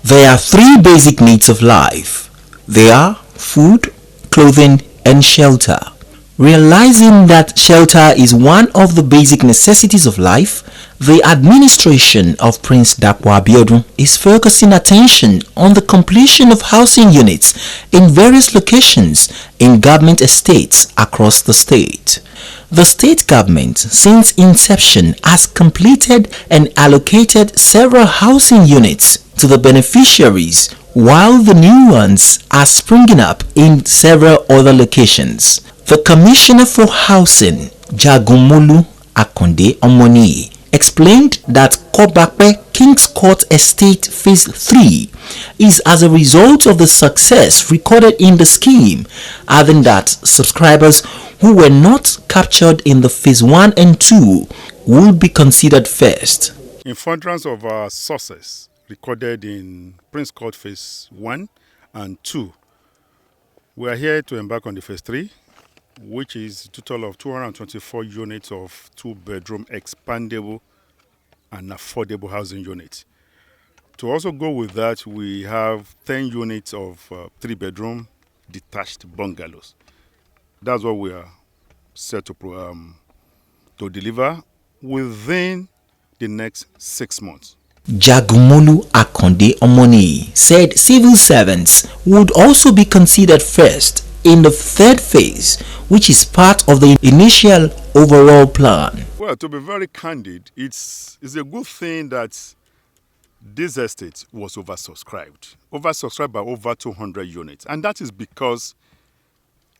There are three basic needs of life. They are food, clothing, and shelter. Realizing that shelter is one of the basic necessities of life, the administration of Prince Dapo Abiodun is focusing attention on the completion of housing units in various locations in government estates across the state. The state government, since inception, has completed and allocated several housing units to the beneficiaries, while the new ones are springing up in several other locations. The Commissioner for Housing, Jagumolu Akonde Omoni, explained that Kobape King's Court Estate Phase 3 is as a result of the success recorded in the scheme, adding that subscribers who were not captured in the Phase 1 and 2 will be considered first. In furtherance of our success recorded in Prince Court Phase 1 and 2, we are here to embark on the Phase 3, which is a total of 224 units of 2-bedroom expandable and affordable housing units. To also go with that, we have 10 units of 3-bedroom detached bungalows. That's what we are set to deliver within the next 6 months. Jagumolu Akonde Omoni said civil servants would also be considered first in the third phase, which is part of the initial overall plan. Well, to be very candid, it's a good thing that this estate was oversubscribed by over 200 units. And that is because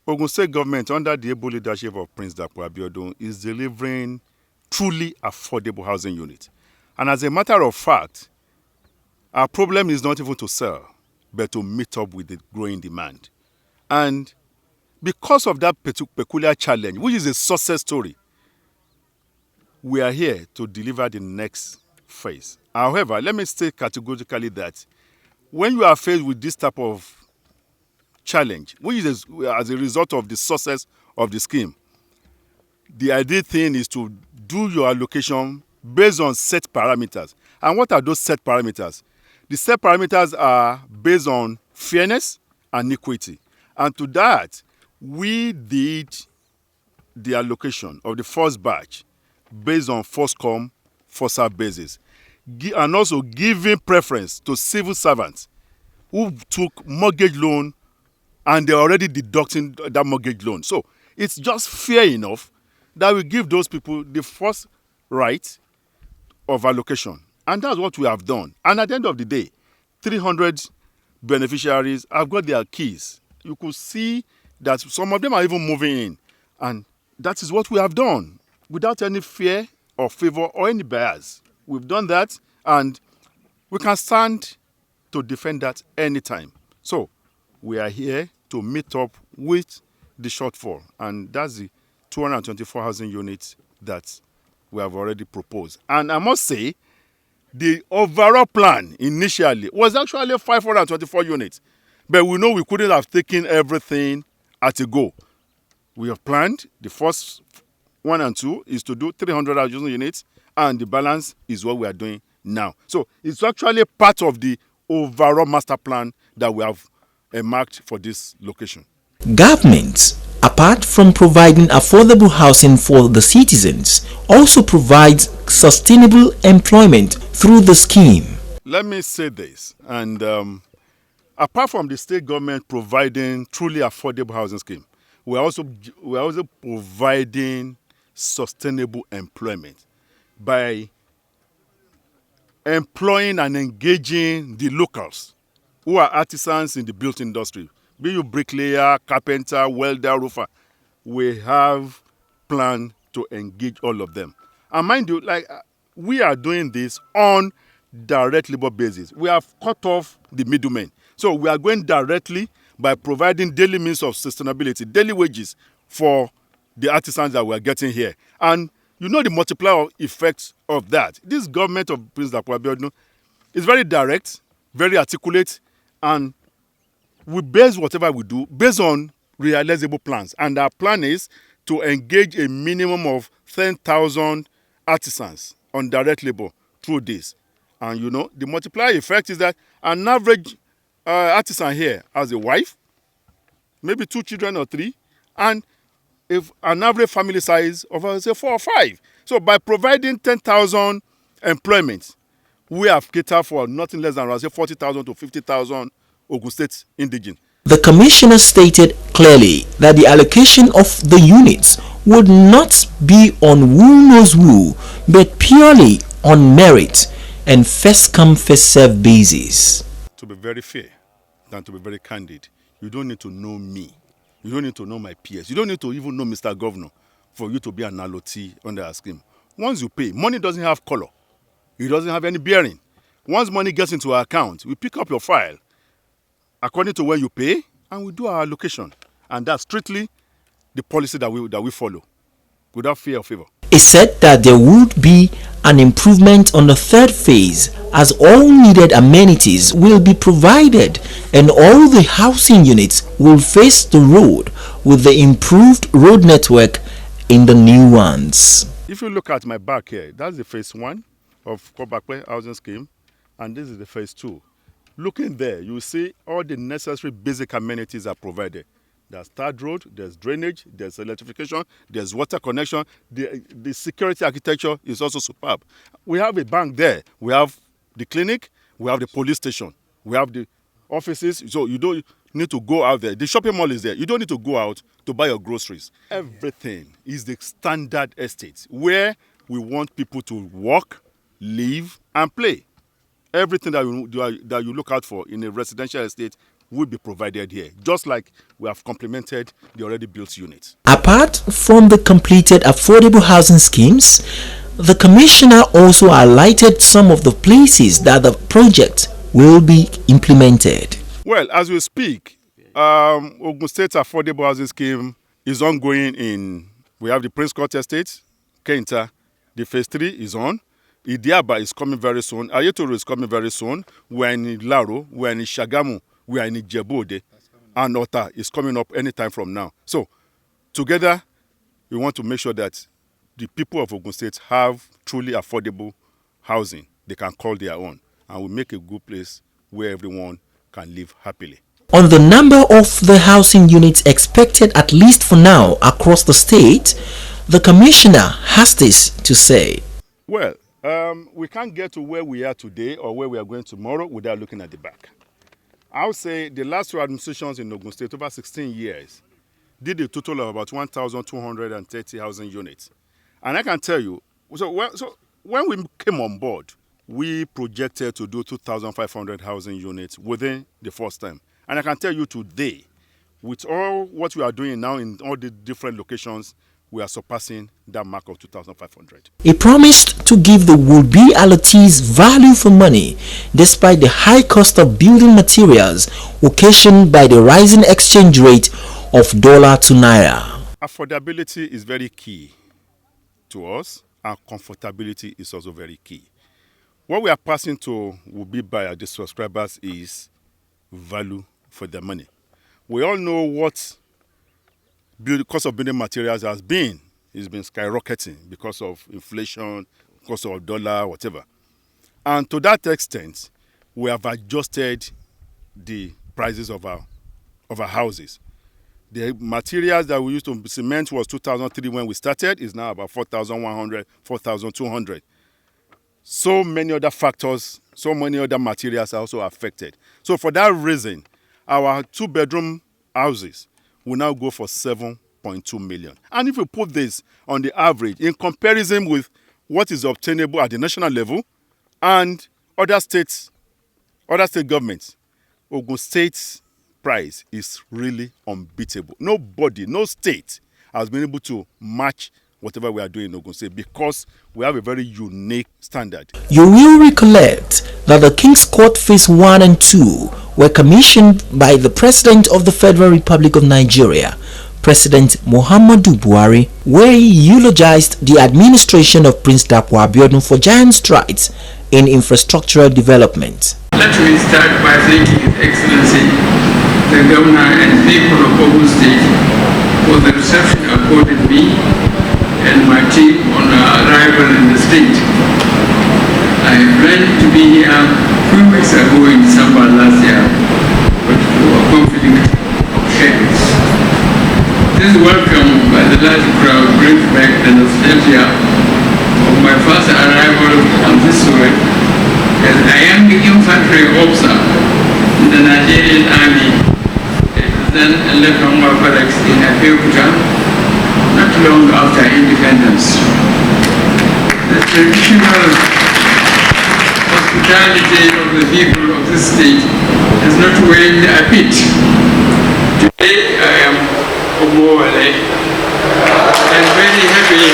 Ogun State government, under the able leadership of Prince Dapo Abiodun, is delivering truly affordable housing units. And as a matter of fact, our problem is not even to sell, but to meet up with the growing demand. And because of that peculiar challenge, which is a success story, we are here to deliver the next phase. However, let me state categorically that when you are faced with this type of challenge, which is as a result of the success of the scheme, the ideal thing is to do your allocation based on set parameters. And what are those set parameters? The set parameters are based on fairness and equity. And to that, we did the allocation of the first batch based on first come, first served basis, and also giving preference to civil servants who took mortgage loan and they're already deducting that mortgage loan. So it's just fair enough that we give those people the first right of allocation. And that's what we have done. And at the end of the day, 300 beneficiaries have got their keys. You could see that some of them are even moving in. And that is what we have done without any fear or favor or any bias. We've done that and we can stand to defend that anytime. So we are here to meet up with the shortfall. And that's the 224 housing units that we have already proposed. And I must say, the overall plan initially was actually 524 units. But we know we couldn't have taken everything at a go. We have planned the first 1 and 2 is to do 300 housing units, and the balance is what we are doing now. So it's actually part of the overall master plan that we have marked for this location. Government, apart from providing affordable housing for the citizens, also provides sustainable employment through the scheme. Let me say this, and apart from the state government providing truly affordable housing scheme, we are also providing sustainable employment by employing and engaging the locals who are artisans in the built industry, be you bricklayer, carpenter, welder, roofer. We have planned to engage all of them. And mind you, we are doing this on direct labor basis. We have cut off the middlemen. So we are going directly by providing daily means of sustainability, daily wages for the artisans that we are getting here. And you know the multiplier effects of that. This government of Prince Dapo Abiodun is very direct, very articulate, and we base whatever we do based on realizable plans. And our plan is to engage a minimum of 10,000 artisans on direct labor through this. And the multiplier effect is that an average artisan here has a wife, maybe 2 children or 3, and if an average family size of, say, 4 or 5. So by providing 10,000 employment, we have catered for nothing less than around, say, 40,000 to 50,000 Ogun State indigenes. The commissioner stated clearly that the allocation of the units would not be on who knows who, but purely on merit and first come first served basis. To be very fair and to be very candid, you don't need to know me. You don't need to know my peers. You don't need to even know Mr. Governor for you to be an allotee under our scheme. Once you pay, money doesn't have color. It doesn't have any bearing. Once money gets into our account, we pick up your file according to where you pay, and we do our allocation. And that's strictly the policy that we follow, without fear or favor. It said that there would be an improvement on the third phase, as all needed amenities will be provided and all the housing units will face the road with the improved road network in the new ones. If you look at my back here, that's the phase 1 of Kobape housing scheme, and this is the phase 2. Looking there, you see all the necessary basic amenities are provided. There's third road, there's drainage, there's electrification, there's water connection. The security architecture is also superb. We have a bank there. We have the clinic. We have the police station. We have the offices. So you don't need to go out there. The shopping mall is there. You don't need to go out to buy your groceries. Everything is the standard estate where we want people to work, live, and play. Everything that you look out for in a residential estate will be provided here, just like we have complemented the already built units. Apart from the completed affordable housing schemes, the commissioner also highlighted some of the places that the project will be implemented. Well, as we speak, Ogun State affordable housing scheme is ongoing we have the Prince Court Estate, Kenta, the phase 3 is on. Idiaba is coming very soon. Ayetoro is coming very soon. We're in Laro, we're in Shagamu, we are in Ijebu-Ode, and Ota is coming up anytime from now. So, together, we want to make sure that the people of Ogun State have truly affordable housing they can call their own, and we make a good place where everyone can live happily. On the number of the housing units expected, at least for now, across the state, the commissioner has this to say. Well, we can't get to where we are today or where we are going tomorrow without looking at the back. I would say the last 2 administrations in Ogun State, over 16 years, did a total of about 1,230 housing units. And I can tell you, so when we came on board, we projected to do 2,500 housing units within the first time. And I can tell you today, with all what we are doing now in all the different locations, we are surpassing that mark of 2,500. He promised to give the would-be allottees value for money despite the high cost of building materials occasioned by the rising exchange rate of dollar to naira. Affordability is very key to us, and comfortability is also very key. What we are passing to would-be buyers, the subscribers, is value for their money. We all know what the cost of building materials has been. It's been skyrocketing because of inflation, cost of dollar, whatever. And to that extent, we have adjusted the prices of our houses. The materials that we used to cement was 2,003 when we started, is now about 4,100, 4,200. So many other factors, so many other materials are also affected. So for that reason, our 2-bedroom houses will now go for 7.2 million. And if you put this on the average, in comparison with what is obtainable at the national level and other state governments, Ogun State's price is really unbeatable. Nobody, no state has been able to match whatever we are doing in Ogun State because we have a very unique standard. You will recollect that the King's Court Phase 1 and 2 were commissioned by the President of the Federal Republic of Nigeria, President Muhammadu Buhari, where he eulogized the administration of Prince Dapo Abiodun for giant strides in infrastructural development. Let me start by thanking His Excellency, the Governor and people of Ogun State for the reception accorded me and my team on our arrival in the state. I planned to be here a few weeks ago in December last year, but for a conflict of schedules. This welcome by the large crowd brings back the nostalgia of my first arrival on this soil as a young infantry officer in the Nigerian army. It was then left on my barracks in Abeokuta not long after independence. The traditional hospitality of the people of this state has not waned a bit. Today I am Omoale and very happy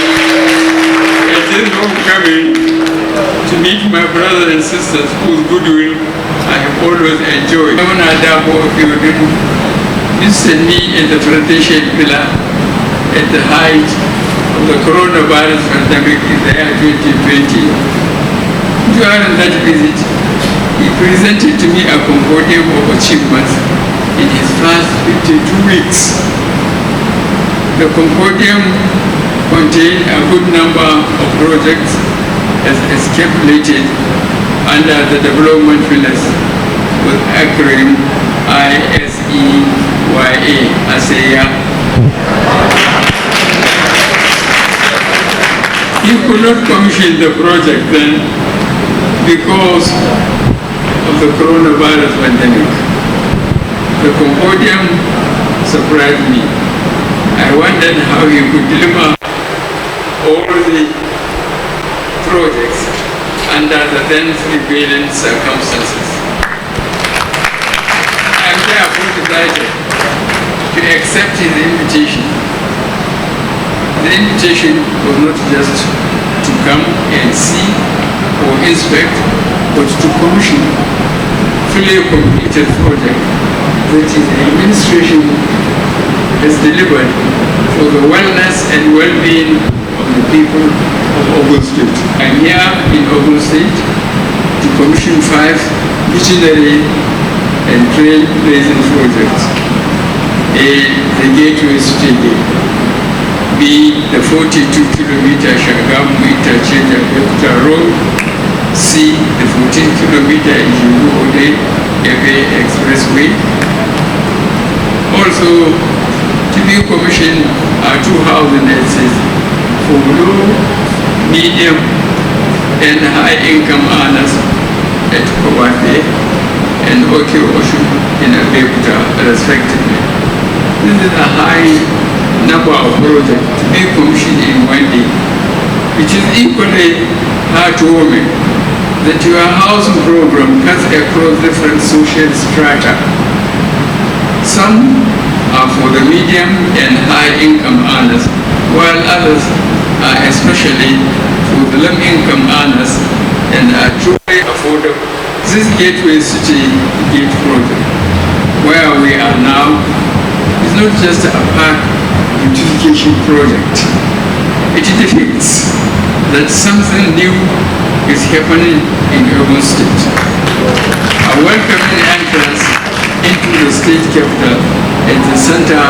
at this homecoming to meet my brothers and sisters whose goodwill I have always enjoyed. Governor Dapo Abiodun visited me in the plantation villa at the height of the coronavirus pandemic in the year 2020. During that visit, he presented to me a compendium of achievements in his first 52 weeks. The compendium contained a good number of projects as stipulated under the development pillars with acronym ISEYA, ASEA. He could not commission the project then because of the coronavirus pandemic. The compendium surprised me. I wondered how he could deliver all the projects under the then prevailing circumstances. I am therefore delighted to accept his invitation. The invitation was not just to come and see or inspect, but to commission fully completed project that his administration has delivered for the wellness and well-being of the people of Ogun State. I am here in Ogun State to commission 5 visionary and trailblazing projects. A, the Gateway Stadium. B, the 42-kilometer Shagamu Interchange Abeokuta Road. C, the 14-kilometer Ijugu-Ode Ebe Expressway. Also, to be commissioned are 2 housing estates for low, medium, and high-income earners at Kobape and Oshu in Abeokuta, respectively. This is a high number of projects to be commissioned in one day, which is equally heartwarming that your housing program cuts across different social strata. Some are for the medium and high-income earners, while others are especially for the low-income earners and are truly affordable. This Gateway City Gate project, where we are now, is not just a park beautification project. It depicts that something new is happening in Ogun State. A welcoming entrance into the state capital at the center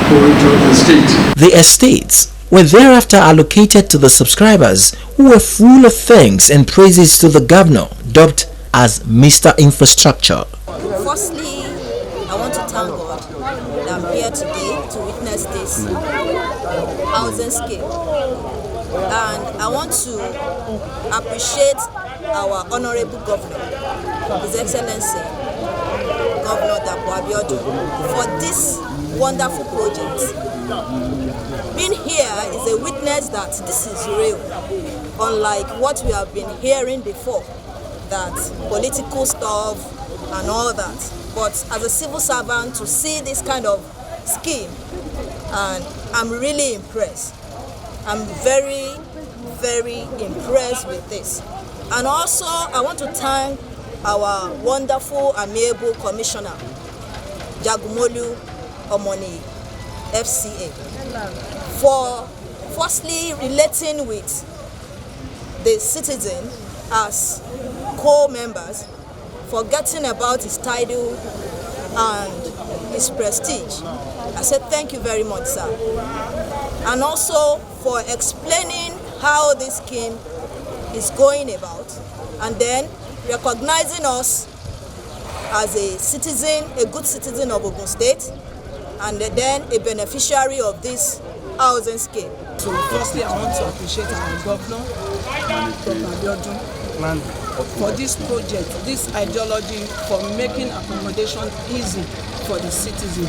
point of the state. The estates were thereafter allocated to the subscribers, who were full of thanks and praises to the governor, dubbed as Mr. Infrastructure. Firstly, I want to thank God that I'm here today to witness this housing scheme. And I want to appreciate our honorable governor, His Excellency, Governor Dapo Abiodun, for this wonderful project. Being here is a witness that this is real, unlike what we have been hearing before, that political stuff and all that. But as a civil servant, to see this kind of scheme, and I'm really impressed. I'm very, very impressed with this. And also, I want to thank our wonderful, amiable commissioner, Jagumolu Omoni, FCA, for firstly relating with the citizen as co-members, forgetting about his title and his prestige. I said thank you very much, sir. And also for explaining how this scheme is going about and then recognizing us as a citizen, a good citizen of Ogun State, and then a beneficiary of this housing scheme. So firstly, I want to appreciate our governor, Dapo Abiodun, for this project, this ideology for making accommodation easy for the citizen.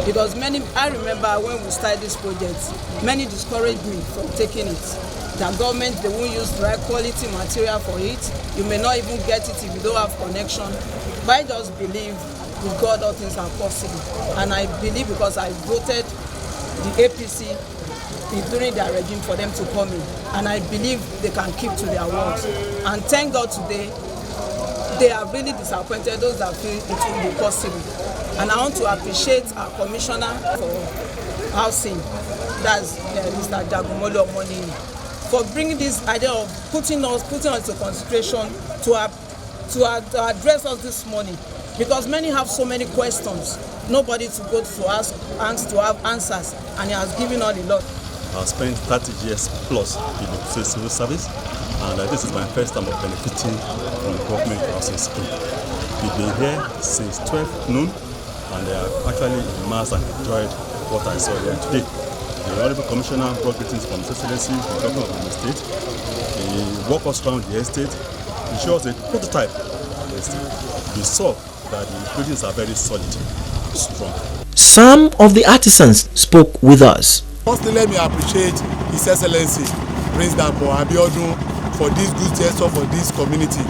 Because I remember when we started this project, many discouraged me from taking it. The government, they won't use the right quality material for it. You may not even get it if you don't have connection. But I just believe with God all things are possible. And I believe because I voted the APC during their regime for them to come in. And I believe they can keep to their words. And thank God today, they are really disappointed, those that feel it will be possible. And I want to appreciate our commissioner for housing, that's Mr. Jagumolo Omoni, for bringing this idea of putting us into consideration to address us this morning. Because many have so many questions, nobody to go to ask and to have answers, and he has given all a lot. I've spent 30 years plus in the civil service, and this is my first time of benefiting from government housing scheme. We've been here since 12 noon, and they are actually immersed and enjoyed what I saw here today. The Honorable Commissioner brought greetings from His Excellency, the Governor of the state. He walked us around the estate. He showed us a prototype of the estate. We saw that the buildings are very solid, strong. Some of the artisans spoke with us. Firstly, let me appreciate His Excellency, Prince Dapo Abiodun, for this good gesture for this community.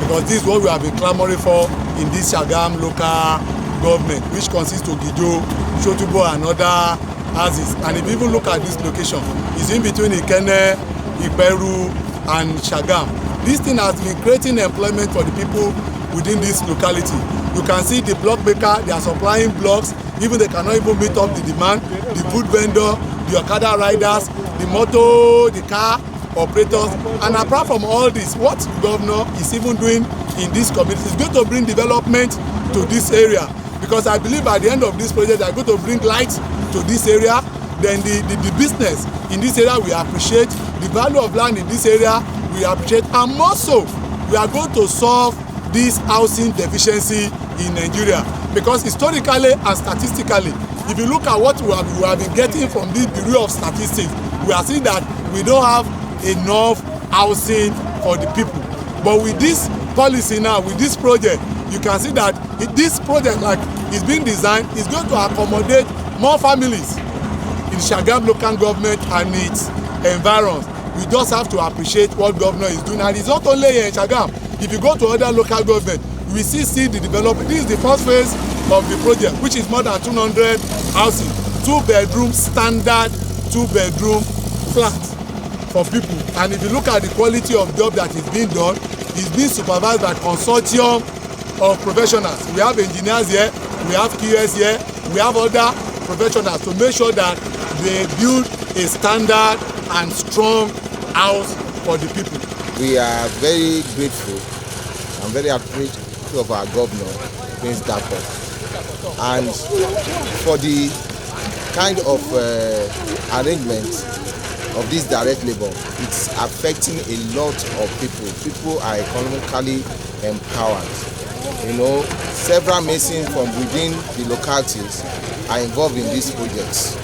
Because this is what we have been clamoring for in this Shagam local government, which consists of Gijo, Shotubo and other houses. And if you even look at this location, it's in between Ikene, Iperu and Shagam. This thing has been creating employment for the people within this locality. You can see the block maker, they are supplying blocks, even they cannot even meet up the demand. The food vendor, the Okada riders, the motor, the car operators. And apart from all this, what the governor is even doing in this community is going to bring development to this area. Because I believe at the end of this project, they are going to bring light to this area. Then the business in this area we appreciate, the value of land in this area we appreciate, and more so, we are going to solve this housing deficiency in Nigeria. Because historically and statistically, if you look at what we have been getting from this Bureau of Statistics, we are seeing that we don't have enough housing for the people. But with this policy now, with this project, you can see that this project, like it's being designed, is going to accommodate more families in Shagam local government and its environs. We just have to appreciate what governor is doing, and it's not only here in Shagam. If you go to other local government, we see the development. This is the first phase of the project, which is more than 200 houses, 2-bedroom standard, 2-bedroom flat for people. And if you look at the quality of job that is being done, it's being supervised by consortium of professionals. We have engineers here, we have QS here, we have other professionals to make sure that they build a standard and strong house for the people. We are very grateful and very appreciative of our governor, Prince Dapo, and for the kind of arrangement of this direct labor. It's affecting a lot of people. People are economically empowered. You know, several masons from within the localities are involved in these projects,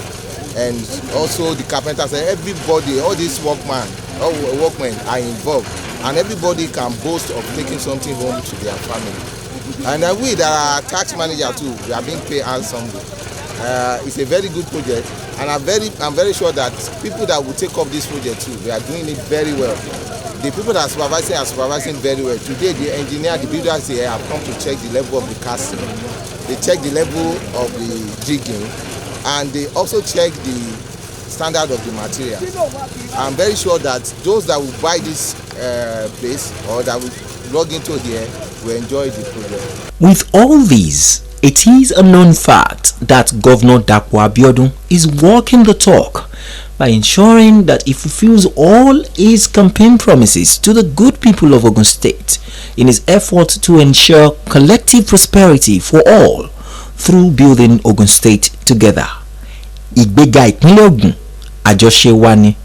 and also the carpenters. Everybody, all these workmen are involved, and everybody can boast of taking something home to their family. And we that are tax manager too, we are being paid handsomely. It's a very good project, and I'm very sure that people that will take up this project too, they are doing it very well. The people that are supervising very well. Today, the engineer, the builders here have come to check the level of the casting. They check the level of the jigging, and they also check the standard of the material. I'm very sure that those that will buy this place or that will log into here will enjoy the project. With all these, it is a known fact that Governor Dapo Abiodun is walking the talk by ensuring that he fulfills all his campaign promises to the good people of Ogun State in his effort to ensure collective prosperity for all through building Ogun State together. Ìgbéga ìpínlẹ̀ Ògùn, àjọṣe wa ni.